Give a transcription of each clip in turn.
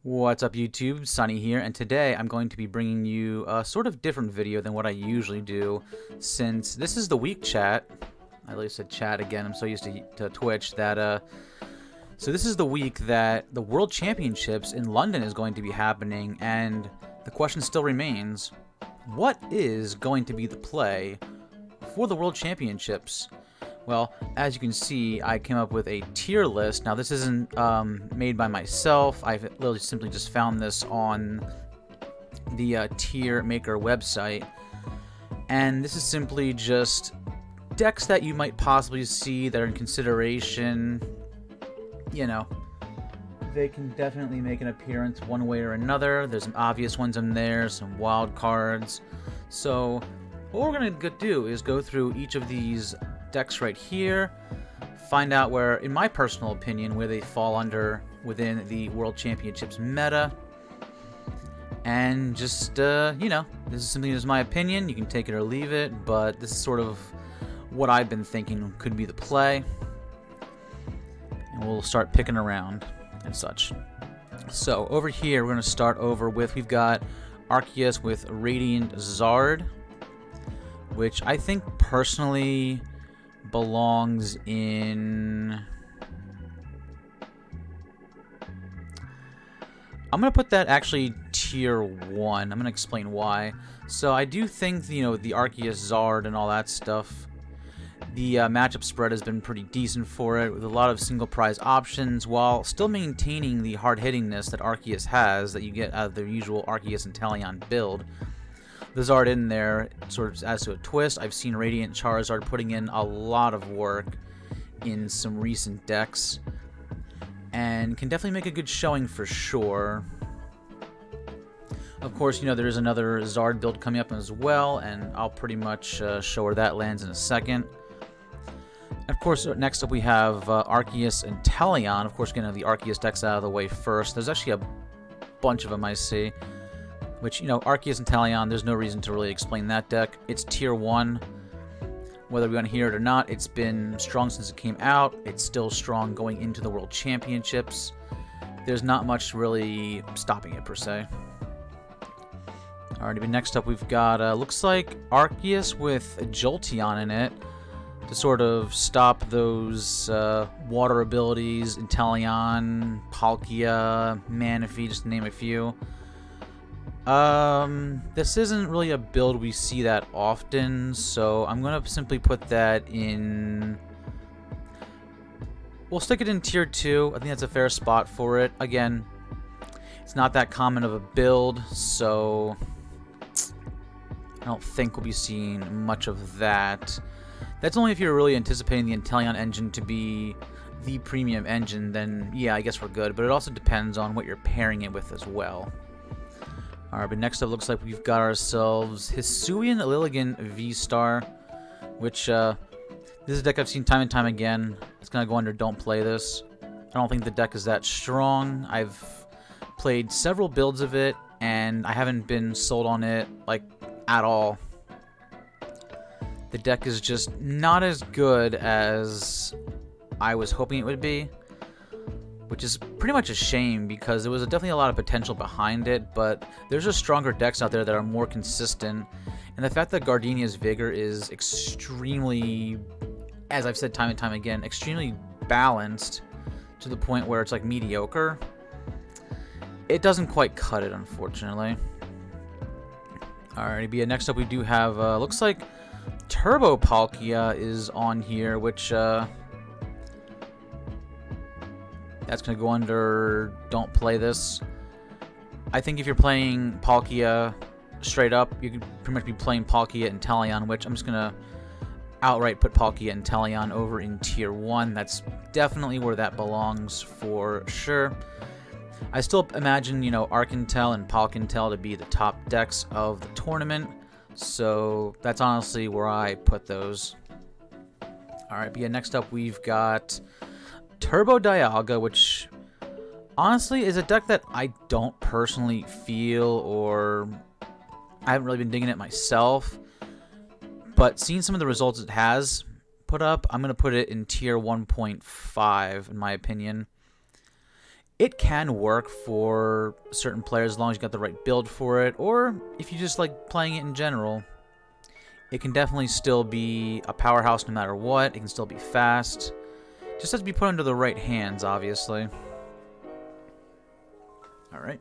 What's up YouTube, Sunny here, and today I'm going to be bringing you a sort of different video than what I usually do, since this is the week chat. I literally said chat again, I'm so used to Twitch that, so this is the week that the World Championships in London is going to be happening, and the question still remains, what is going to be the play for the World Championships? Well, as you can see, I came up with a tier list. Now, this isn't made by myself. I've literally simply just found this on the tier maker website. And this is simply just decks that you might possibly see that are in consideration. You know, they can definitely make an appearance one way or another. There's some obvious ones in there, some wild cards. So what we're going to do is go through each of these decks right here, find out where, in my personal opinion, where they fall under within the World Championships meta, and just, you know, this is something that's my opinion, you can take it or leave it, but this is sort of what I've been thinking could be the play, and we'll start picking around and such. So, over here, we're going to start over with, we've got Arceus with Radiant Zard, which I think personally belongs in... I'm going to put that actually tier 1. I'm going to explain why. So I do think, you know, the Arceus Zard and all that stuff, the matchup spread has been pretty decent for it, with a lot of single prize options, while still maintaining the hard-hittingness that Arceus has, that you get out of the usual Arceus and Talion build. The Zard in there sort of adds to a twist. I've seen Radiant Charizard putting in a lot of work in some recent decks, and can definitely make a good showing for sure. Of course, you know, there's another Zard build coming up as well, and I'll pretty much show where that lands in a second. Of course, next up we have Arceus and Talion. Of course, getting the Arceus decks out of the way first. There's actually a bunch of them I see. Which, you know, Arceus and Talion, there's no reason to really explain that deck. It's tier 1. Whether we want to hear it or not, it's been strong since it came out. It's still strong going into the World Championships. There's not much really stopping it, per se. Alrighty, but next up we've got, looks like Arceus with Jolteon in it to sort of stop those water abilities, Intalion, Palkia, Manaphy, just to name a few. This isn't really a build we see that often, so I'm gonna simply put that in... We'll stick it in tier 2. I think that's a fair spot for it. Again, it's not that common of a build, so I don't think we'll be seeing much of that. That's only if you're really anticipating the Intalion engine to be the premium engine, then yeah, I guess we're good, but it also depends on what you're pairing it with as well. Alright, but next up looks like we've got ourselves Suicune Ludicolo V-Star, which, this is a deck I've seen time and time again. It's gonna go under don't play this. I don't think the deck is that strong. I've played several builds of it, and I haven't been sold on it, like, at all. The deck is just not as good as I was hoping it would be, which is pretty much a shame because there was definitely a lot of potential behind it, but there's just stronger decks out there that are more consistent, and the fact that Gardenia's Vigor is extremely, as I've said time and time again, extremely balanced to the point where it's like mediocre, it doesn't quite cut it, unfortunately. Alrighty, but yeah, next up we do have, looks like Turbo Palkia is on here, which, that's going to go under don't play this. I think if you're playing Palkia straight up, you could pretty much be playing Palkia and Talion, which I'm just going to outright put Palkia and Talion over in tier 1. That's definitely where that belongs for sure. I still imagine, you know, Arcantel and Palkintel to be the top decks of the tournament, so that's honestly where I put those. Alright, but yeah, next up we've got Turbo Dialga, which honestly is a deck that I don't personally feel, or I haven't really been digging it myself, but seeing some of the results it has put up, I'm going to put it in tier 1.5 in my opinion. It can work for certain players as long as you got the right build for it, or if you just like playing it in general. It can definitely still be a powerhouse no matter what. It can still be fast. Just has to be put into the right hands, obviously. Alright.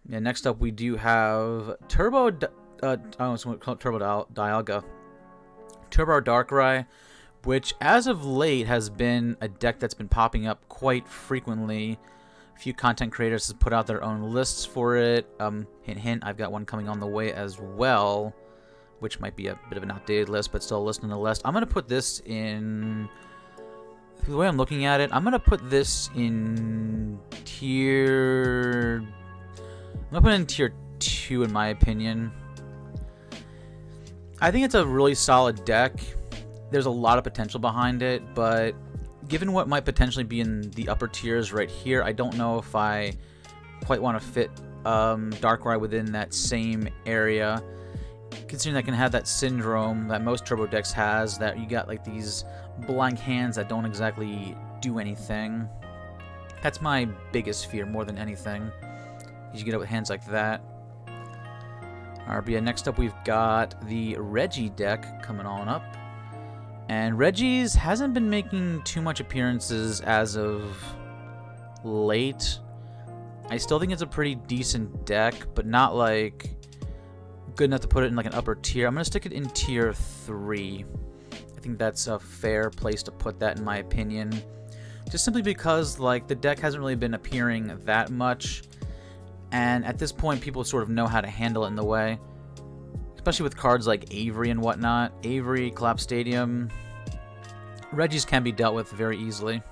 Yeah, next up we do have Turbo Dialga. Turbo Darkrai, which as of late has been a deck that's been popping up quite frequently. A few content creators have put out their own lists for it. Hint, hint, I've got one coming on the way as well, which might be a bit of an outdated list, but still a list nonetheless. I'm going to put this in... The way I'm looking at it, I'm going to put this in tier... I'm going to put it in tier 2 in my opinion. I think it's a really solid deck. There's a lot of potential behind it, but given what might potentially be in the upper tiers right here, I don't know if I quite want to fit Darkrai within that same area. Considering that can have that syndrome that most turbo decks has, that you got like these blank hands that don't exactly do anything. That's my biggest fear more than anything. You get it with hands like that. Alright, but yeah, next up we've got the Reggie deck coming on up. And Reggie's hasn't been making too much appearances as of late. I still think it's a pretty decent deck, but not like good enough to put it in like an upper tier. I'm going to stick it in tier 3. I think that's a fair place to put that in my opinion. Just simply because like the deck hasn't really been appearing that much. And at this point people sort of know how to handle it in the way. Especially with cards like Avery and whatnot. Avery, Collapse Stadium. Reggies can be dealt with very easily.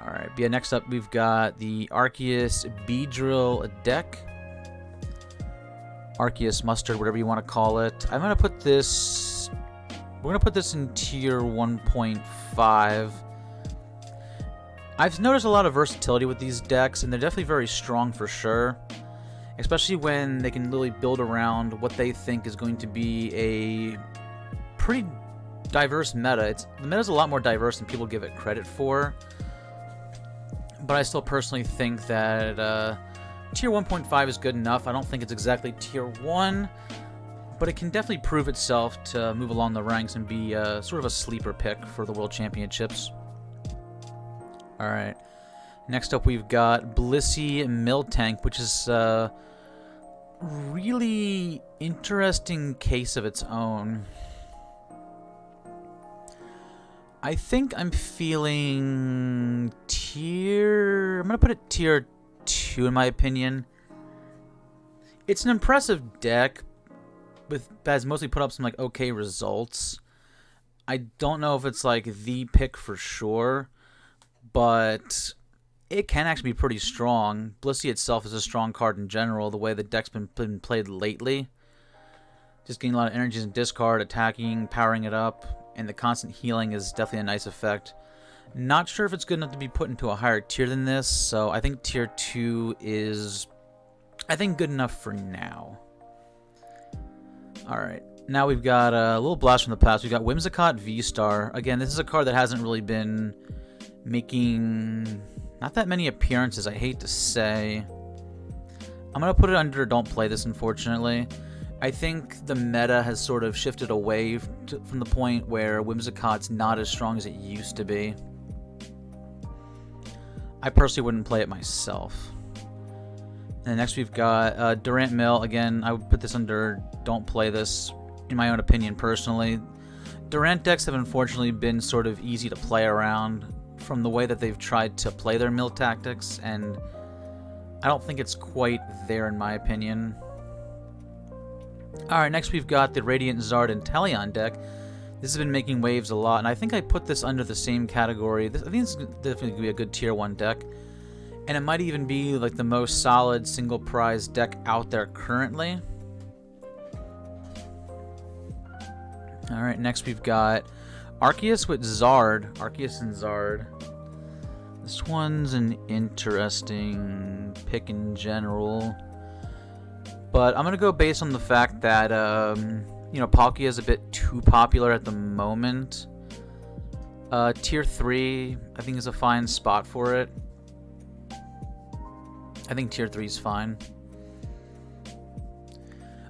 Alright, yeah, next up we've got the Arceus Beedrill deck. Arceus Mustard, whatever you want to call it. I'm going to put this... We're going to put this in tier 1.5. I've noticed a lot of versatility with these decks, and they're definitely very strong for sure. Especially when they can literally build around what they think is going to be a pretty diverse meta. The meta's a lot more diverse than people give it credit for. But I still personally think that tier 1.5 is good enough. I don't think it's exactly tier 1, but it can definitely prove itself to move along the ranks and be sort of a sleeper pick for the World Championships. Alright. Next up we've got Blissey Miltank, which is a really interesting case of its own. I think I'm feeling I'm going to put it tier 2 in my opinion. It's an impressive deck that has mostly put up some like okay results. I don't know if it's like the pick for sure, but it can actually be pretty strong. Blissey itself is a strong card in general, the way the deck's been played lately. Just getting a lot of energies in discard, attacking, powering it up, and the constant healing is definitely a nice effect. Not sure if it's good enough to be put into a higher tier than this, so I think tier 2 is, I think, good enough for now. Alright, now we've got a little blast from the past. We've got Whimsicott V-Star. Again, this is a card that hasn't really been making not that many appearances, I hate to say. I'm going to put it under don't play this, unfortunately. I think the meta has sort of shifted away from the point where Whimsicott's not as strong as it used to be. I personally wouldn't play it myself. And next we've got Durant Mill. Again, I would put this under don't play this, in my own opinion, personally. Durant decks have unfortunately been sort of easy to play around from the way that they've tried to play their mill tactics, and I don't think it's quite there in my opinion. Alright, next we've got the Radiant Zard and Talion deck. This has been making waves a lot, and I think I put this under the same category. I think it's definitely going to be a good tier 1 deck. And it might even be like the most solid single prize deck out there currently. Alright, next we've got Arceus with Zard. Arceus and Zard. This one's an interesting pick in general. But I'm going to go based on the fact that, Palkia is a bit too popular at the moment. Tier 3, I think, is a fine spot for it. I think Tier 3 is fine.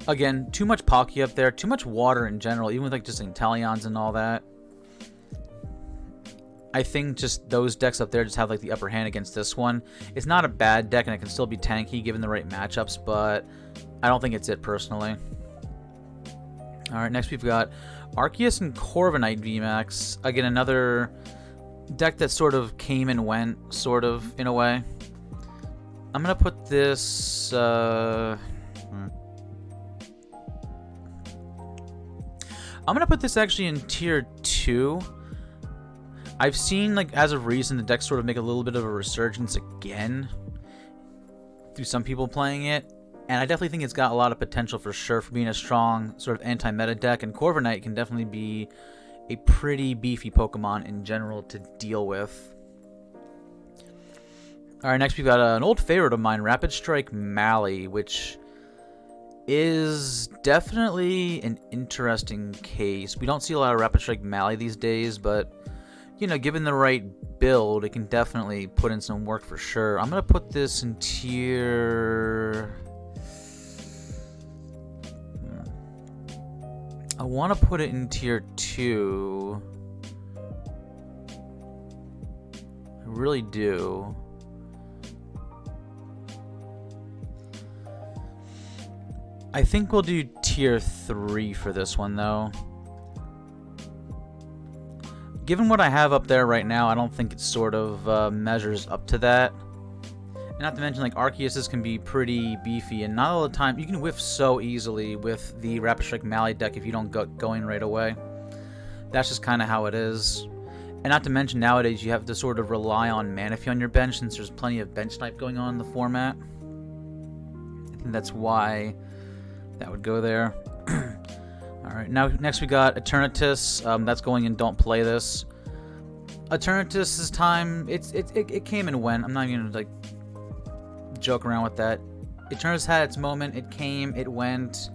Again, too much Palkia up there, too much water in general, even with like just Intalions and all that. I think just those decks up there just have like the upper hand against this one. It's not a bad deck and it can still be tanky given the right matchups, but I don't think it's it personally. Alright, next we've got Arceus and Corviknight V Max. Again, another deck that sort of came and went, sort of, in a way. I'm going to put this... I'm going to put this actually in Tier 2. I've seen, like, as of recent, the deck sort of make a little bit of a resurgence again through some people playing it. And I definitely think it's got a lot of potential for sure for being a strong sort of anti-meta deck. And Corviknight can definitely be a pretty beefy Pokemon in general to deal with. Alright, next we've got an old favorite of mine, Rapid Strike Mally, which is definitely an interesting case. We don't see a lot of Rapid Strike Mally these days, but, you know, given the right build, it can definitely put in some work for sure. I'm going to put this in tier... I want to put it in tier 2. I really do. I think we'll do tier 3 for this one, though. Given what I have up there right now, I don't think it sort of measures up to that. And not to mention, like, Arceus can be pretty beefy, and not all the time. You can whiff so easily with the Rapid Strike Mally deck if you don't get going right away. That's just kind of how it is. And not to mention, nowadays, you have to sort of rely on Manaphy on your bench, since there's plenty of bench type going on in the format. I think that's why that would go there. Alright, now next we got Eternatus. That's going in Don't Play This. Eternatus' time, it came and went. I'm not even gonna, like, joke around with that. Eternatus had its moment, it came, it went,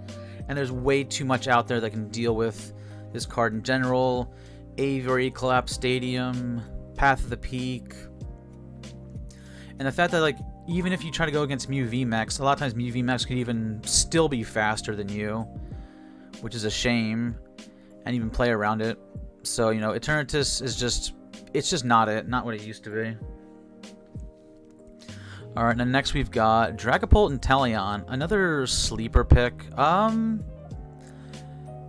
and there's way too much out there that can deal with this card in general. Avery, Collapse Stadium, Path of the Peak. And the fact that, like, even if you try to go against Mew V Max, a lot of times Mew V Max could even still be faster than you, which is a shame, and even play around it. So, you know, Eternatus is just, it's just not what it used to be. Alright, and then next we've got Vikavolt Intalian, another sleeper pick.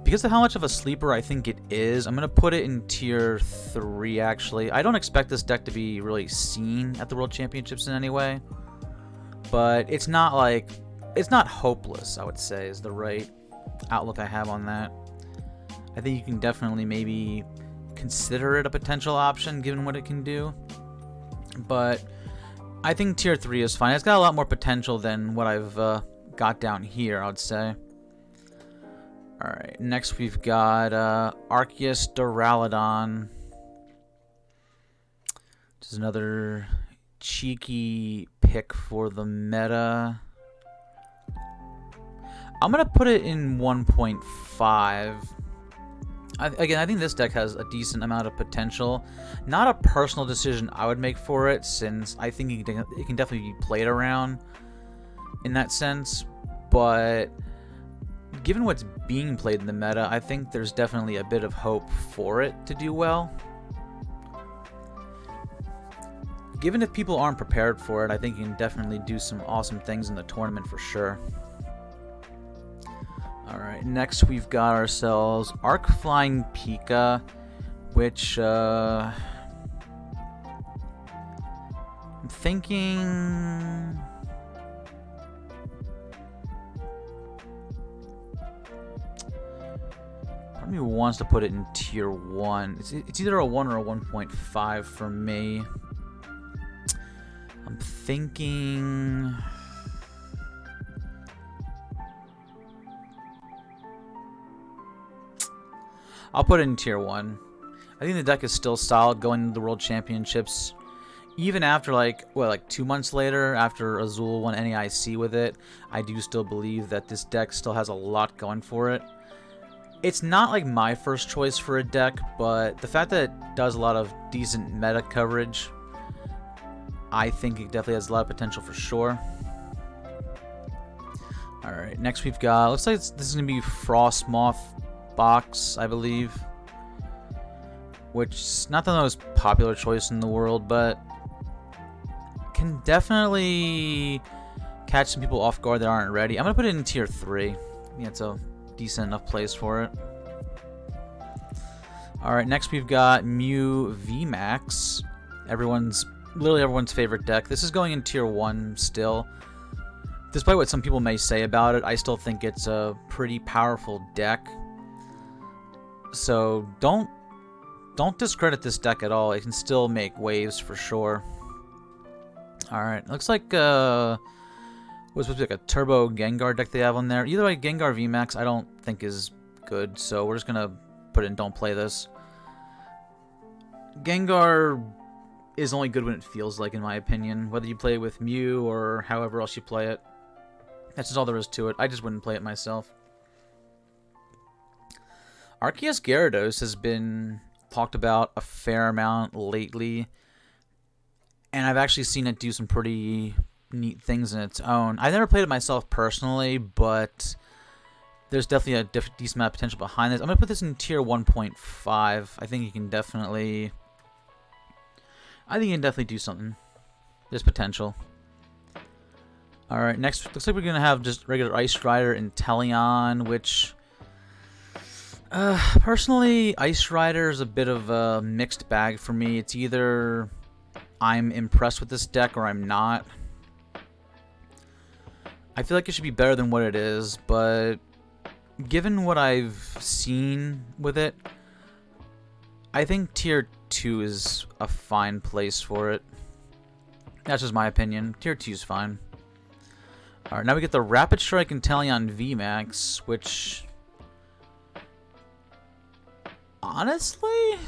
Because of how much of a sleeper I think it is, I'm going to put it in tier 3, actually. I don't expect this deck to be really seen at the World Championships in any way. But it's not like, it's not hopeless, I would say, is the right outlook I have on that. I think you can definitely maybe consider it a potential option given what it can do. But I think tier 3 is fine. It's got a lot more potential than what I've got down here, I would say. Alright, next we've got Arceus Doralodon. This is another cheeky pick for the meta. I'm going to put it in 1.5. Again, I think this deck has a decent amount of potential. Not a personal decision I would make for it, since I think it can definitely be played around in that sense. But given what's being played in the meta, I think there's definitely a bit of hope for it to do well. Given if people aren't prepared for it, I think you can definitely do some awesome things in the tournament for sure. Alright, next we've got ourselves Arc Flying Pika, which I'm thinking part of me wants to put it in tier 1. It's either a 1 or a 1.5 for me. I'm thinking I'll put it in tier 1. I think the deck is still solid going into the World Championships. Even after, like 2 months later, after Azul won NAIC with it, I do still believe that this deck still has a lot going for it. It's not like my first choice for a deck, but the fact that it does a lot of decent meta coverage, I think it definitely has a lot of potential for sure. Alright, next we've got, looks like this is going to be Frostmoth Box, I believe. Which is not the most popular choice in the world, but can definitely catch some people off guard that aren't ready. I'm going to put it in tier 3. I think it's a decent enough place for it. Alright, next we've got Mewtwo V Max. Literally everyone's favorite deck. This is going in tier 1 still. Despite what some people may say about it, I still think it's a pretty powerful deck. So don't discredit this deck at all. It can still make waves for sure. Alright, looks like what's supposed to be like a Turbo Gengar deck they have on there. Either way, Gengar V Max I don't think is good, so we're just gonna put it in don't play this. Gengar is only good when it feels like, in my opinion. Whether you play it with Mew or however else you play it. That's just all there is to it. I just wouldn't play it myself. Arceus Gyarados has been talked about a fair amount lately, and I've actually seen it do some pretty neat things in its own. I've never played it myself personally, but there's definitely a decent amount of potential behind this. I'm going to put this in tier 1.5. I think you can definitely do something. There's potential. Alright, next, looks like we're going to have just regular Ice Rider Intalian, which personally, Ice Rider is a bit of a mixed bag for me. It's either I'm impressed with this deck or I'm not. I feel like it should be better than what it is, but given what I've seen with it, I think tier 2 is a fine place for it. That's just my opinion. Tier 2 is fine. Alright, now we get the Rapid Strike Intalion V Max, which honestly,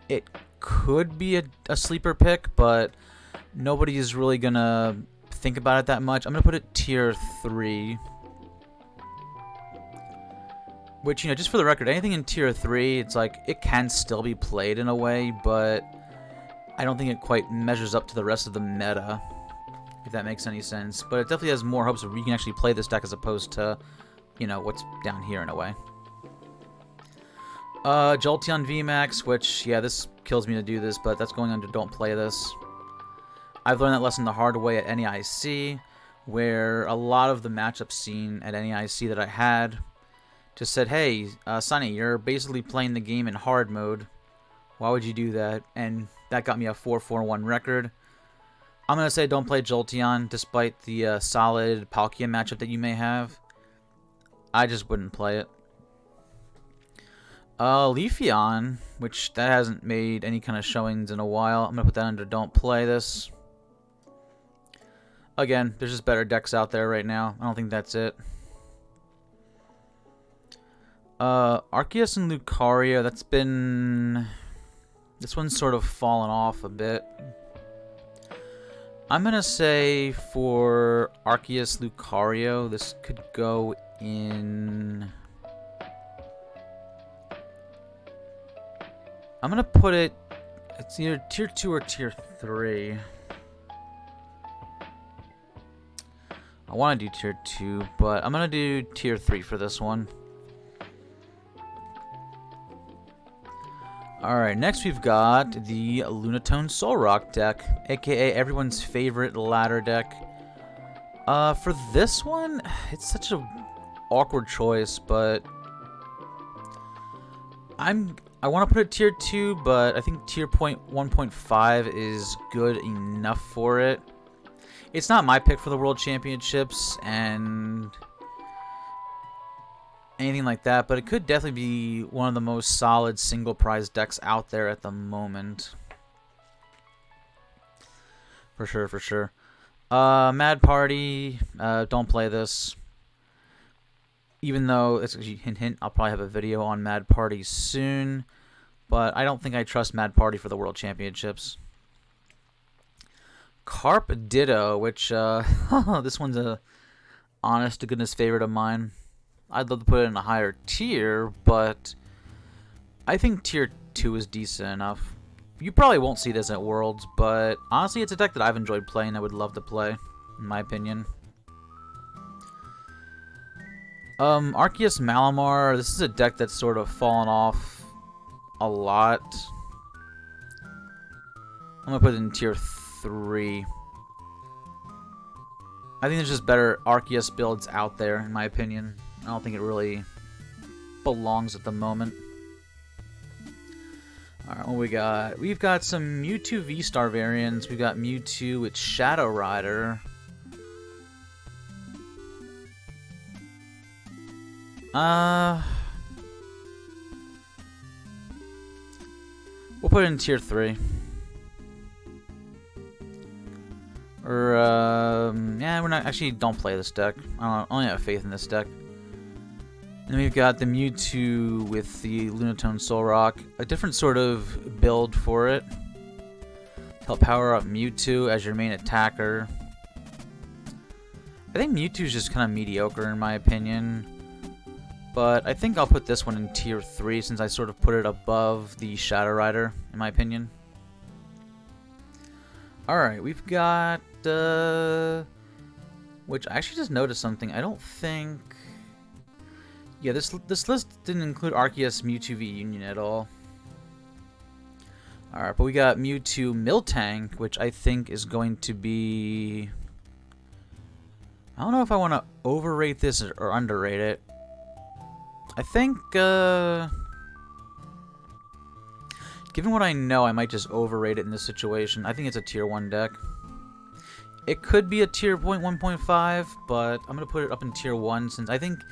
it could be a sleeper pick, but nobody is really gonna think about it that much. I'm gonna put it tier 3. Which, you know, just for the record, anything in tier 3, it's like, it can still be played in a way, but I don't think it quite measures up to the rest of the meta, if that makes any sense. But it definitely has more hopes of you can actually play this deck as opposed to, you know, what's down here in a way. Jolteon V Max, which, yeah, this kills me to do this, but that's going under don't play this. I've learned that lesson the hard way at NEIC, where a lot of the matchups seen at NEIC that I had just said, hey, Sonny, you're basically playing the game in hard mode. Why would you do that? And that got me a 4-4-1 record. I'm going to say don't play Jolteon, despite the solid Palkia matchup that you may have. I just wouldn't play it. Leafeon, which that hasn't made any kind of showings in a while. I'm going to put that under don't play this. Again, there's just better decks out there right now. I don't think that's it. Arceus and Lucario, that's been... This one's sort of fallen off a bit. I'm going to say for Arceus Lucario, this could go in... I'm going to put it... It's either tier 2 or tier 3. I want to do tier 2, but I'm going to do tier 3 for this one. Alright, next we've got the Lunatone Solrock deck, aka everyone's favorite ladder deck. For this one, it's such a awkward choice, but I want to put it tier 2, but I think tier 1.5 is good enough for it. It's not my pick for the World Championships and anything like that, but it could definitely be one of the most solid single prize decks out there at the moment. For sure, for sure. Mad Party, don't play this. Even though, it's actually hint hint, I'll probably have a video on Mad Party soon, but I don't think I trust Mad Party for the World Championships. Carp Ditto, which, this one's a honest to goodness favorite of mine. I'd love to put it in a higher tier, but I think tier 2 is decent enough. You probably won't see this at Worlds, but honestly, it's a deck that I've enjoyed playing. I would love to play, in my opinion. Arceus Malomar. This is a deck that's sort of fallen off a lot. I'm gonna put it in tier 3. I think there's just better Arceus builds out there, in my opinion. I don't think it really belongs at the moment. Alright, what we got? We've got some Mewtwo V-Star variants. We've got Mewtwo with Shadow Rider. We'll put it in tier 3. Or, yeah, we're not, actually, don't play this deck. I only have faith in this deck. And then we've got the Mewtwo with the Lunatone Soul Rock. A different sort of build for it. To help power up Mewtwo as your main attacker. I think Mewtwo's just kind of mediocre in my opinion. But I think I'll put this one in tier 3 since I sort of put it above the Shadow Rider, in my opinion. Alright, we've got, which I actually just noticed something. I don't think... Yeah, this list didn't include Arceus Mewtwo V Union at all. Alright, but we got Mewtwo Miltank, which I think is going to be... I don't know if I want to overrate this or underrate it. I think, given what I know, I might just overrate it in this situation. I think it's a tier 1 deck. It could be a tier 1.5, but I'm going to put it up in tier 1 since I think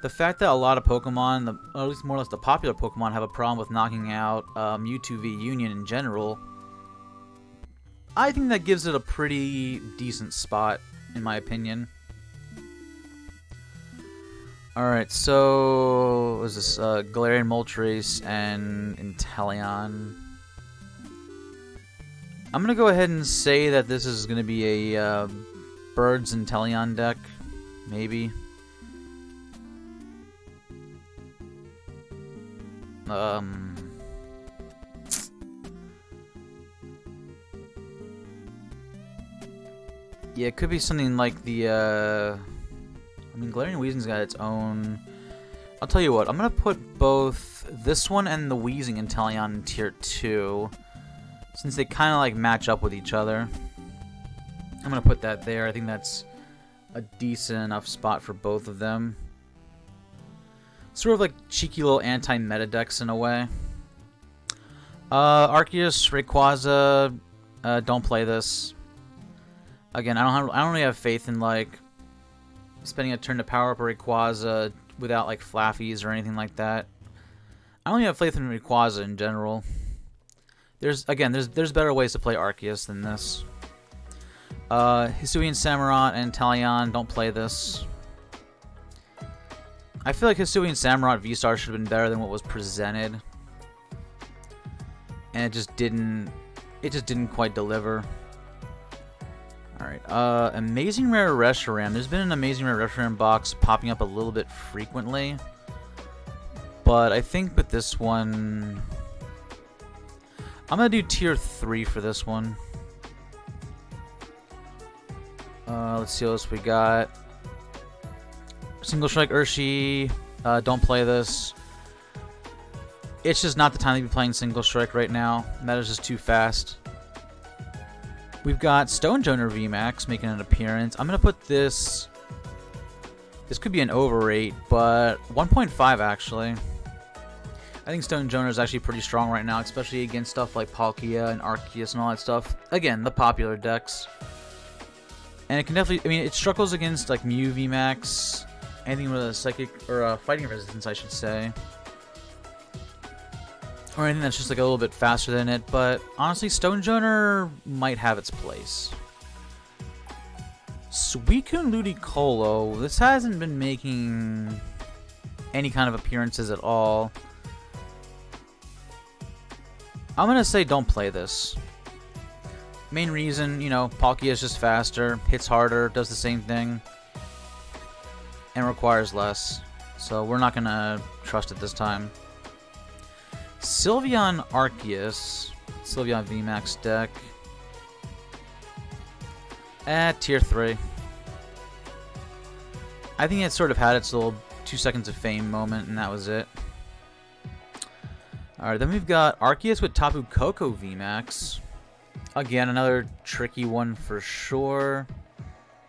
the fact that a lot of Pokemon, or at least more or less the popular Pokemon, have a problem with knocking out Mewtwo V Union in general, I think that gives it a pretty decent spot, in my opinion. Alright, so what was this? Galarian Moltres and Intalion. I'm gonna go ahead and say that this is gonna be a Birds Intalion deck, maybe. Yeah, it could be something like the I mean, Galarian Weezing's got its own... I'll tell you what, I'm going to put both this one and the Weezing Intalion in tier 2, since they kind of like match up with each other. I'm going to put that there. I think that's a decent enough spot for both of them. Sort of like cheeky little anti-meta decks in a way. Arceus Rayquaza, don't play this. Again, I don't really have faith in like spending a turn to power up a Rayquaza without like flaffies or anything like that. I only have faith in Rayquaza in general. There's better ways to play Arceus than this. Hisuian Samurott and Talion, don't play this. I feel like Hisuian Samurott V-Star should have been better than what was presented. And it just didn't quite deliver. Alright, Amazing Rare Reshiram. There's been an Amazing Rare Reshiram box popping up a little bit frequently. But I think with this one... I'm going to do tier 3 for this one. Let's see what else we got. Single Strike Urshi. Don't play this. It's just not the time to be playing Single Strike right now. Meta's just too fast. We've got Stonjourner V Max making an appearance. I'm going to put this... This could be an overrate, but 1.5 actually. I think Stonjourner is actually pretty strong right now, especially against stuff like Palkia and Arceus and all that stuff. Again, the popular decks. And it can definitely... I mean, it struggles against like Mew V Max, anything with a psychic... or a fighting resistance, I should say. Or anything that's just like a little bit faster than it, but honestly, Stonjourner might have its place. Suicune Ludicolo. This hasn't been making any kind of appearances at all. I'm gonna say don't play this. Main reason, you know, Palkia is just faster, hits harder, does the same thing, and requires less. so we're not gonna trust it this time. Sylveon Arceus, Sylveon V Max deck. At tier 3. I think it sort of had its little 2 seconds of fame moment, and that was it. Alright, then we've got Arceus with Tapu Koko V Max. Again, another tricky one for sure.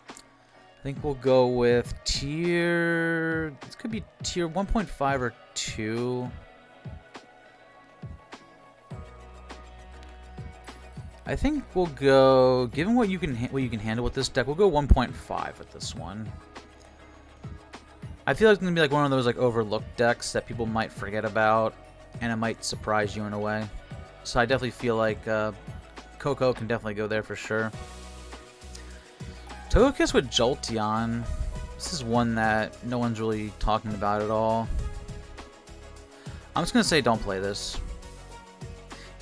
I think we'll go with tier... This could be tier 1.5 or 2. I think we'll go, given what you can handle with this deck, we'll go 1.5 with this one. I feel like it's gonna be like one of those like overlooked decks that people might forget about, and it might surprise you in a way. So I definitely feel like Coco can definitely go there for sure. Togekiss with Jolteon. This is one that no one's really talking about at all. I'm just gonna say don't play this.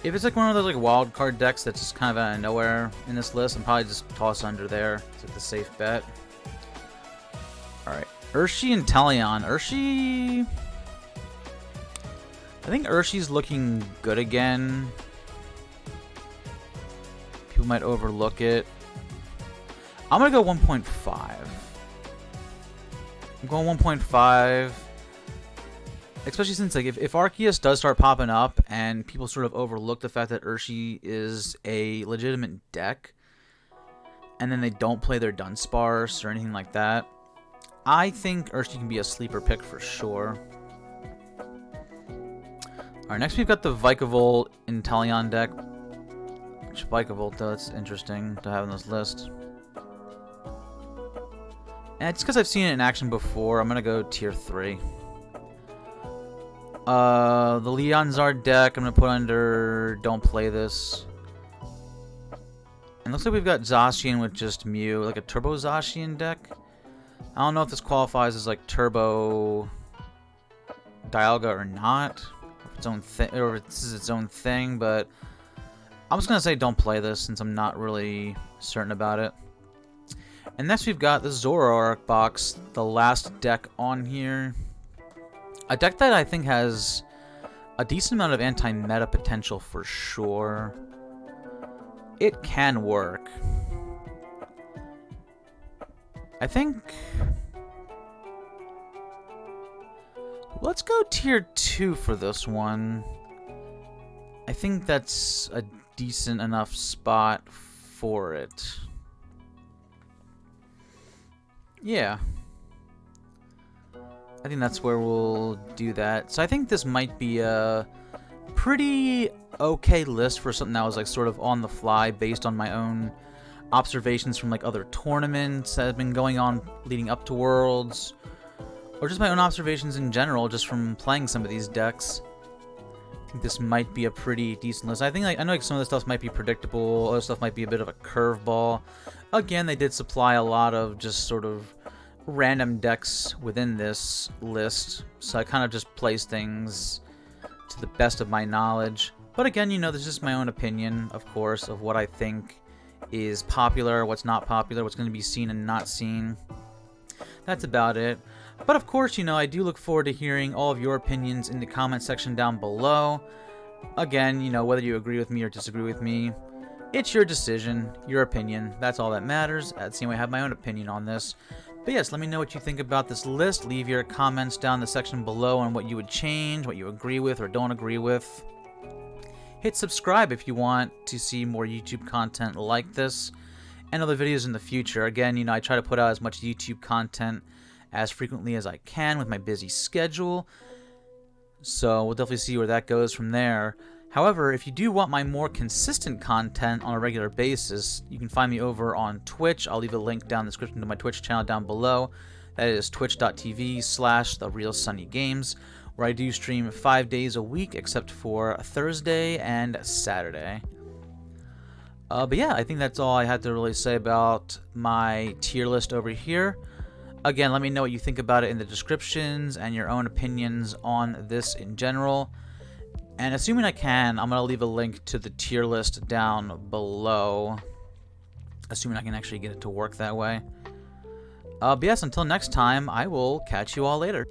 If it's like one of those like wild card decks that's just kind of out of nowhere in this list, I'm probably just toss under there. It's like the safe bet. Alright. Arceus and Talion. Arceus... I think Arceus looking good again. People might overlook it. I'm gonna go 1.5. I'm going 1.5. Especially since, like, if Arceus does start popping up and people sort of overlook the fact that Arceus is a legitimate deck, and then they don't play their Dunsparce or anything like that, I think Arceus can be a sleeper pick for sure. Alright, next we've got the Vikavolt Intalian deck. Which Vikavolt, though, it's interesting to have on this list. And it's because I've seen it in action before, I'm going to go tier 3. The Leonzard deck, I'm going to put under don't play this. And looks like we've got Zacian with just Mew, like a Turbo Zacian deck. I don't know if this qualifies as like Turbo Dialga or not, or if, its own or if this is its own thing, but I'm just going to say don't play this since I'm not really certain about it. And next we've got the Zoroark box, the last deck on here. A deck that I think has a decent amount of anti-meta potential for sure. It can work. I think... Let's go tier 2 for this one. I think that's a decent enough spot for it. Yeah. I think that's where we'll do that. So I think this might be a pretty okay list for something that was like sort of on the fly based on my own observations from like other tournaments that have been going on leading up to Worlds, or just my own observations in general just from playing some of these decks. I think this might be a pretty decent list. I think like, I know like some of the stuff might be predictable, other stuff might be a bit of a curveball. Again, they did supply a lot of just sort of random decks within this list, so I kind of just place things to the best of my knowledge. But again, you know, this is my own opinion, of course, of what I think is popular, what's not popular, what's going to be seen and not seen. That's about it. But of course, you know, I do look forward to hearing all of your opinions in the comment section down below. Again, you know, whether you agree with me or disagree with me, it's your decision, your opinion. That's all that matters. At the same way, I have my own opinion on this. But yes, let me know what you think about this list. Leave your comments down in the section below on what you would change, what you agree with or don't agree with. Hit subscribe if you want to see more YouTube content like this and other videos in the future. Again, you know, I try to put out as much YouTube content as frequently as I can with my busy schedule. So we'll definitely see where that goes from there. However, if you do want my more consistent content on a regular basis, you can find me over on Twitch. I'll leave a link down in the description to my Twitch channel down below. That is twitch.tv/TheRealSunnyGames, where I do stream 5 days a week except for Thursday and Saturday. But yeah, I think that's all I had to really say about my tier list over here. Again, let me know what you think about it in the descriptions and your own opinions on this in general. And assuming I can, I'm going to leave a link to the tier list down below. Assuming I can actually get it to work that way. But yes, until next time, I will catch you all later.